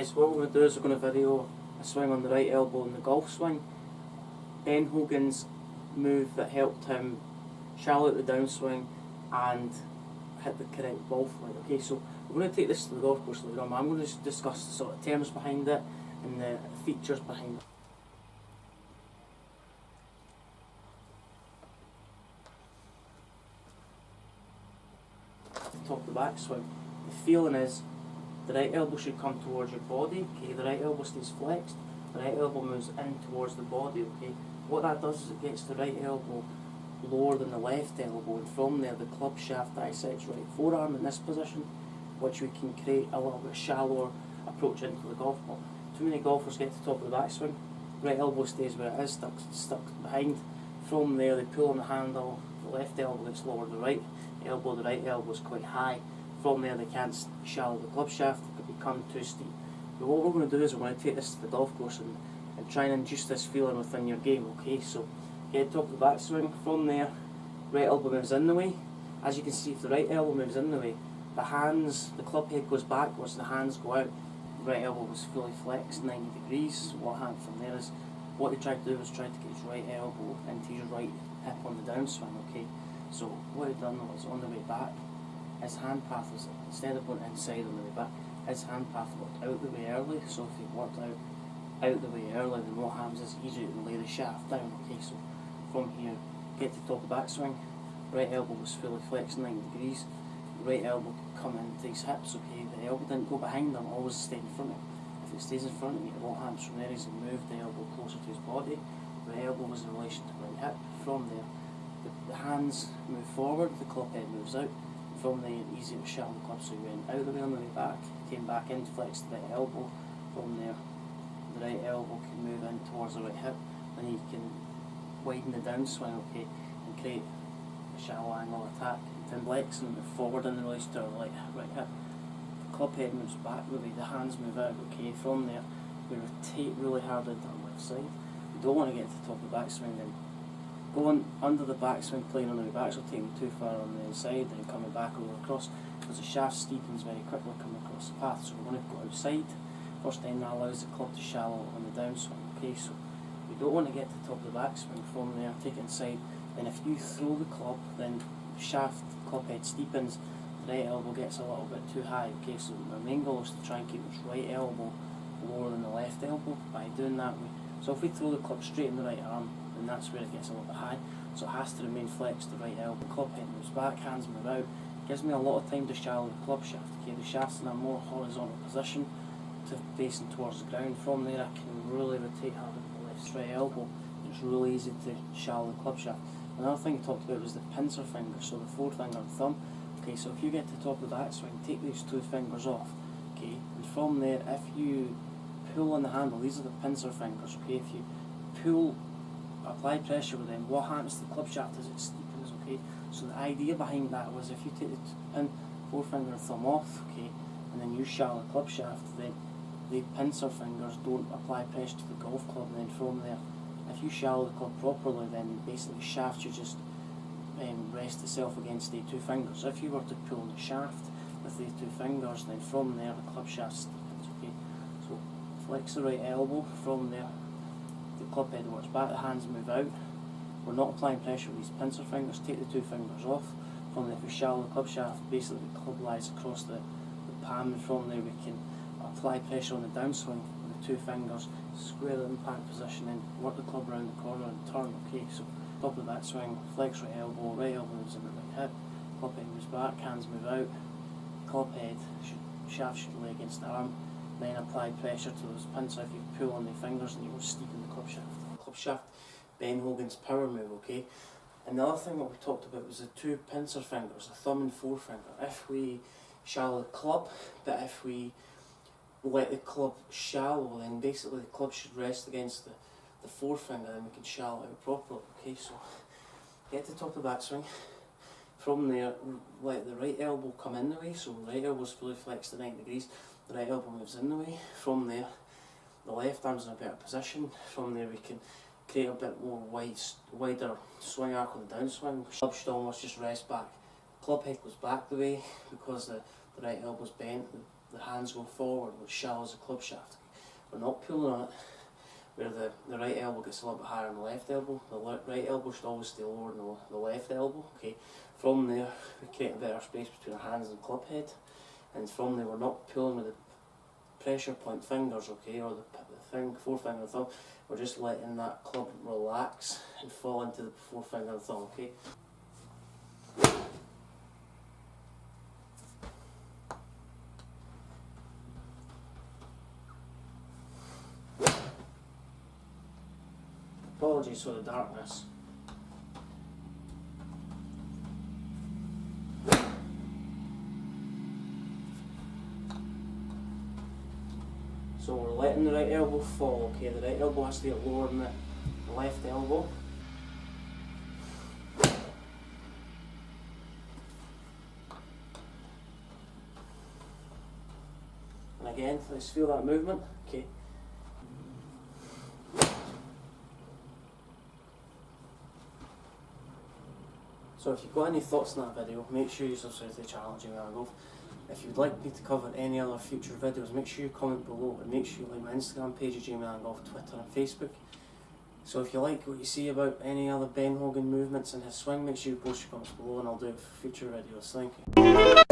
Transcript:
guys, what we're going to do is we're going to video a swing on the right elbow in the golf swing. Ben Hogan's move that helped him shallow out the downswing and hit the correct ball flight. Okay, so we're going to take this to the golf course later on. I'm going to discuss the sort of terms behind it and the features behind it. Top of the backswing. The feeling is the right elbow should come towards your body, okay, the right elbow stays flexed, the right elbow moves in towards the body, okay. What that does is it gets the right elbow lower than the left elbow, and from there the club shaft dissects right forearm in this position, which we can create a little bit shallower approach into the golf ball. Too many golfers get to the top of the backswing, right elbow stays where it is, stuck behind. From there they pull on the handle, the left elbow gets lower than the right elbow, the right elbow is quite high. From there they can't shallow the club shaft, it could become too steep. But what we're going to do is we're going to take this to the golf course and try and induce this feeling within your game, okay? So get top of the backswing, from there right elbow moves in the way. As you can see, if the right elbow moves in the way, the hands, the club head goes backwards, the hands go out, the right elbow was fully flexed 90 degrees. So what happened from there is, what he tried to do was try to get his right elbow into his right hip on the downswing, okay? So what he done was, on the way back, his hand path was, instead of going inside on the way back, his hand path worked out the way early. So if he worked out the way early, then what happens is easier to lay the shaft down, okay? So from here, get to the top of the backswing, right elbow was fully flexed 90 degrees, right elbow could come into his hips, okay? The elbow didn't go behind him, always stayed in front of him. If it stays in front of you, what happens from there is he moved the elbow closer to his body, the elbow was in relation to the right hip. From there, the hands move forward, the club head moves out. From there, easy to shallow the club, so he went out the way on the way back, came back in, flexed the right elbow. From there, the right elbow can move in towards the right hip, and he can widen the downswing, okay, and create a shallow angle attack. Then flex and move forward in relation to the right hip. The club head moves back the way, the hands move out, okay. From there, we rotate really hard into the left side. We don't want to get to the top of the backswing, then going under the backswing, playing on the way back, so taking too far on the inside, then coming back over across, because the shaft steepens very quickly coming across the path. So we're going to go outside. First time that allows the club to shallow on the downswing, okay. So we don't want to get to the top of the backswing. From there, take it inside. Then if you throw the club, then shaft, club head steepens, the right elbow gets a little bit too high, okay. So our main goal is to try and keep this right elbow lower than the left elbow. By doing that, so if we throw the club straight in the right arm, then that's where it gets a little bit high, so it has to remain flexed, the right elbow. Club head moves back, hands move out. Gives me a lot of time to shallow the club shaft, okay. The shaft's in a more horizontal position, to facing towards the ground. From there I can really rotate hard with the left right elbow. It's really easy to shallow the club shaft. Another thing we talked about was the pincer finger, so the forefinger and thumb. Okay, so if you get to the top of the backswing, take these two fingers off, okay, and from there, if you pull on the handle, these are the pincer fingers, okay. If you pull, apply pressure with them, what happens to the club shaft is it steepens, okay. So the idea behind that was, if you take the forefinger and thumb off, okay, and then you shallow the club shaft, then the pincer fingers don't apply pressure to the golf club, and then from there, if you shallow the club properly, then basically the shaft should just rest itself against the two fingers. If you were to pull on the shaft with the two fingers, then from there the club shaft steepens, okay. So flex the right elbow, from there the club head works back, the hands move out. We're not applying pressure with these pincer fingers, take the two fingers off. From there, if we shallow the club shaft, basically the club lies across the palm, and from there we can apply pressure on the downswing with the two fingers, square the impact position in, work the club around the corner and turn, okay. So top of that swing, flex right elbow moves in the right hip, club head moves back, hands move out, club head, shaft should lay against the arm, then apply pressure to those pincer. If you pull on the fingers, and you will steepen the club shaft. Club shaft, Ben Hogan's power move, okay. And the other thing what we talked about was the two pincer fingers, the thumb and forefinger. If we shallow the club, but if we let the club shallow, then basically the club should rest against the forefinger, then we can shallow it properly, okay. So get to the top of the backswing. From there, let the right elbow come in the way, so the right elbow is fully flexed at 90 degrees, the right elbow moves in the way. From there, the left arm's in a better position. From there we can create a bit more wider swing arc on the downswing. Club should almost just rest back. Club head goes back the way because the right elbow's bent. the hands go forward, which shallows the club shaft. We're not pulling on it where the right elbow gets a little bit higher than the left elbow. The right elbow should always stay lower than the left elbow. Okay. From there, we create a better space between our hands and club head, and from there we're not pulling with the pressure point fingers, okay, or the forefinger and thumb. We're just letting that club relax and fall into the forefinger and thumb, okay. Apologies for the darkness. So we're letting the right elbow fall, okay? The right elbow has to get lower than the left elbow. And again, let's feel that movement, okay? So if you've got any thoughts on that video, make sure you subscribe to the channel, Jamie Allan Golf. If you'd like me to cover any other future videos, make sure you comment below, and make sure you like my Instagram page, Jamie Allan Golf, Twitter and Facebook. So if you like what you see about any other Ben Hogan movements in his swing, make sure you post your comments below and I'll do it for future videos. Thank you.